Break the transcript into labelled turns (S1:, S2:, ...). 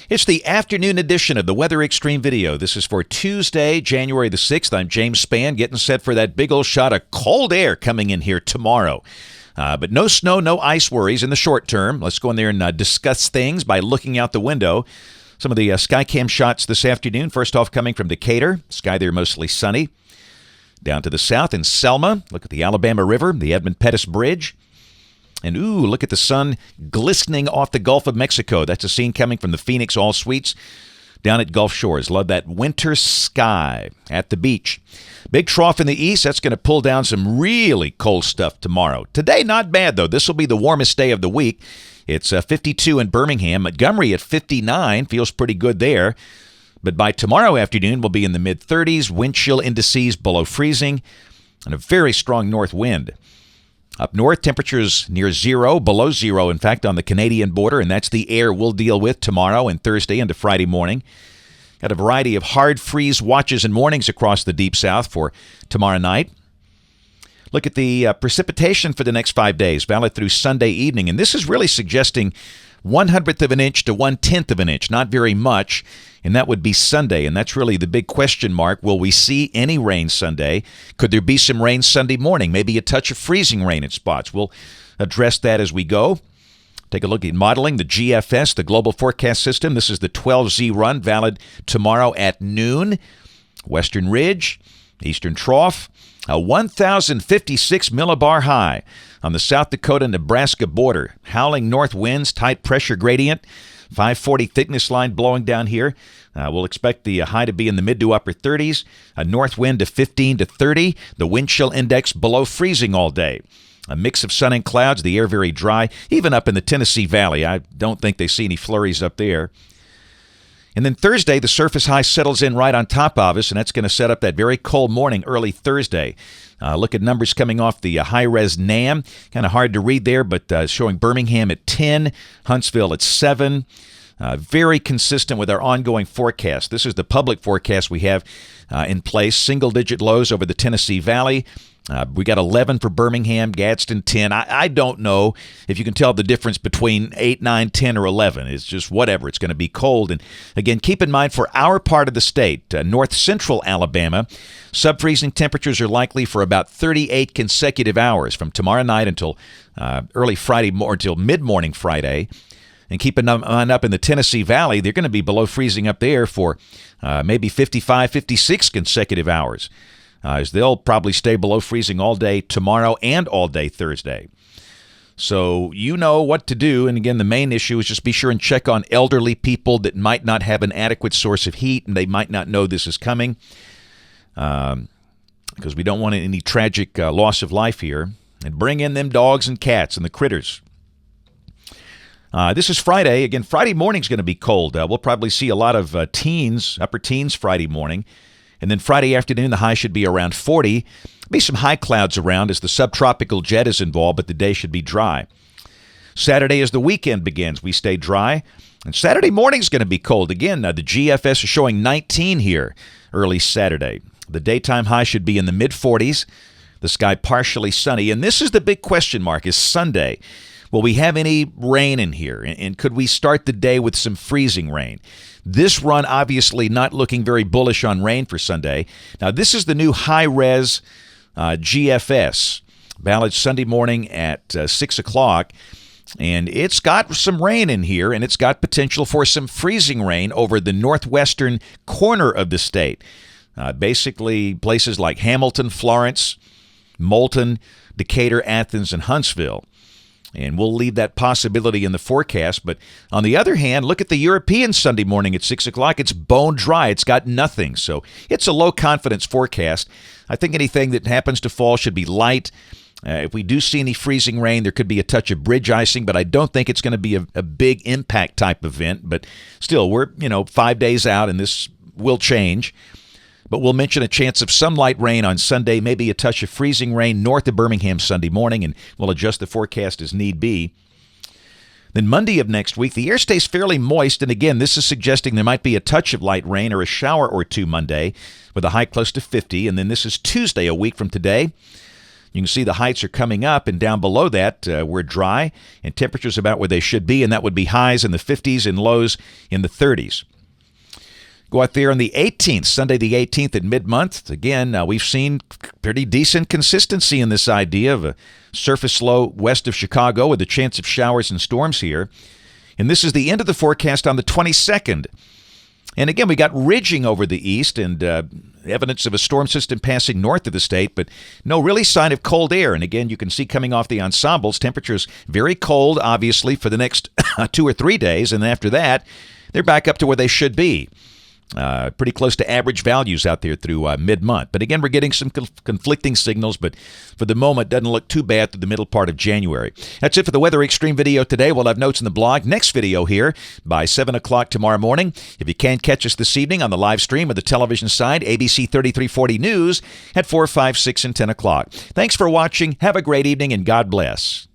S1: It's the afternoon edition of the Weather Xtreme video. This is for Tuesday, January the 6th. I'm James Spann, getting set for that big old shot of cold air coming in here tomorrow. But no snow, no ice worries in the short term. Let's go in there and discuss things by looking out the window. Some of the Skycam shots this afternoon. First off, coming from Decatur. Sky there mostly sunny. Down to the south in Selma. Look at the Alabama River, the Edmund Pettus Bridge. And ooh, look at the sun glistening off the Gulf of Mexico. That's a scene coming from the Phoenix All Suites down at Gulf Shores. Love that winter sky at the beach. Big trough in the east. That's going to pull down some really cold stuff tomorrow. Today, not bad, though. This will be the warmest day of the week. It's 52 in Birmingham. Montgomery at 59. Feels pretty good there. But by tomorrow afternoon, we'll be in the mid-30s. Wind chill indices below freezing. And a very strong north wind. Up north, temperatures near zero, below zero, in fact, on the Canadian border, and that's the air we'll deal with tomorrow and Thursday into Friday morning. Got a variety of hard freeze watches and warnings across the Deep South for tomorrow night. Look at the precipitation for the next 5 days, valid through Sunday evening, and this is really suggesting 1/100th of an inch to 1/10th of an inch, not very much, and that would be Sunday, and that's really the big question mark. Will we see any rain Sunday? Could there be some rain Sunday morning, maybe a touch of freezing rain in spots? We'll address that as we go. Take a look at modeling the GFS, the Global Forecast System. This is the 12Z run, valid tomorrow at noon. Western Ridge, Eastern Trough, a 1,056 millibar high on the South Dakota-Nebraska border. Howling north winds, tight pressure gradient, 540 thickness line blowing down here. We'll expect the high to be in the mid to upper 30s, a north wind to 15 to 30, the wind chill index below freezing all day. A mix of sun and clouds, the air very dry, even up in the Tennessee Valley. I don't think they see any flurries up there. And then Thursday, the surface high settles in right on top of us, and that's going to set up that very cold morning early Thursday. Look at numbers coming off the high-res NAM. Kind of hard to read there, but showing Birmingham at 10, Huntsville at 7. Very consistent with our ongoing forecast. This is the public forecast we have in place. Single-digit lows over the Tennessee Valley. We got 11 for Birmingham, Gadsden 10. I don't know if you can tell the difference between 8, 9, 10, or 11. It's just whatever. It's going to be cold. And again, keep in mind for our part of the state, north central Alabama, sub-freezing temperatures are likely for about 38 consecutive hours from tomorrow night until early Friday or until mid-morning Friday. And keep in mind up in the Tennessee Valley, they're going to be below freezing up there for maybe 55, 56 consecutive hours. As they'll probably stay below freezing all day tomorrow and all day Thursday. So you know what to do. And again, the main issue is just be sure and check on elderly people that might not have an adequate source of heat and they might not know this is coming because we don't want any tragic loss of life here. And bring in them dogs and cats and the critters. This is Friday. Again, Friday morning's going to be cold. We'll probably see a lot of teens, upper teens Friday morning. And then Friday afternoon, the high should be around 40. Be some high clouds around as the subtropical jet is involved, but the day should be dry. Saturday, as the weekend begins, we stay dry. And Saturday morning's going to be cold. Again, the GFS is showing 19 here early Saturday. The daytime high should be in the mid-40s. The sky partially sunny. And this is the big question mark, is Sunday. Will we have any rain in here? And could we start the day with some freezing rain? This run obviously not looking very bullish on rain for Sunday. Now, this is the new high-res GFS, valid Sunday morning at 6 o'clock. And it's got some rain in here, and it's got potential for some freezing rain over the northwestern corner of the state. Basically, places like Hamilton, Florence, Moulton, Decatur, Athens, and Huntsville. And we'll leave that possibility in the forecast. But on the other hand, look at the European Sunday morning at 6 o'clock. It's bone dry. It's got nothing. So it's a low-confidence forecast. I think anything that happens to fall should be light. If we do see any freezing rain, there could be a touch of bridge icing, but I don't think it's going to be a big impact type event. But still, we're 5 days out, and this will change. But we'll mention a chance of some light rain on Sunday, maybe a touch of freezing rain north of Birmingham Sunday morning, and we'll adjust the forecast as need be. Then Monday of next week, the air stays fairly moist, and again, this is suggesting there might be a touch of light rain or a shower or two Monday with a high close to 50, and then this is Tuesday, a week from today. You can see the heights are coming up, and down below that, we're dry, and temperatures about where they should be, and that would be highs in the 50s and lows in the 30s. Go out there on the 18th, Sunday the 18th at mid-month. Again, we've seen pretty decent consistency in this idea of a surface low west of Chicago with a chance of showers and storms here. And this is the end of the forecast on the 22nd. And again, we got ridging over the east and evidence of a storm system passing north of the state, but no really sign of cold air. And again, you can see coming off the ensembles, temperatures very cold, obviously, for the next 2 or 3 days. And after that, they're back up to where they should be. Pretty close to average values out there through mid-month. But again, we're getting some conflicting signals, but for the moment, doesn't look too bad through the middle part of January. That's it for the Weather Extreme video today. We'll have notes in the blog. Next video here by 7 o'clock tomorrow morning. If you can't catch us this evening on the live stream or the television side, ABC 3340 News at 4, 5, 6, and 10 o'clock. Thanks for watching. Have a great evening, and God bless.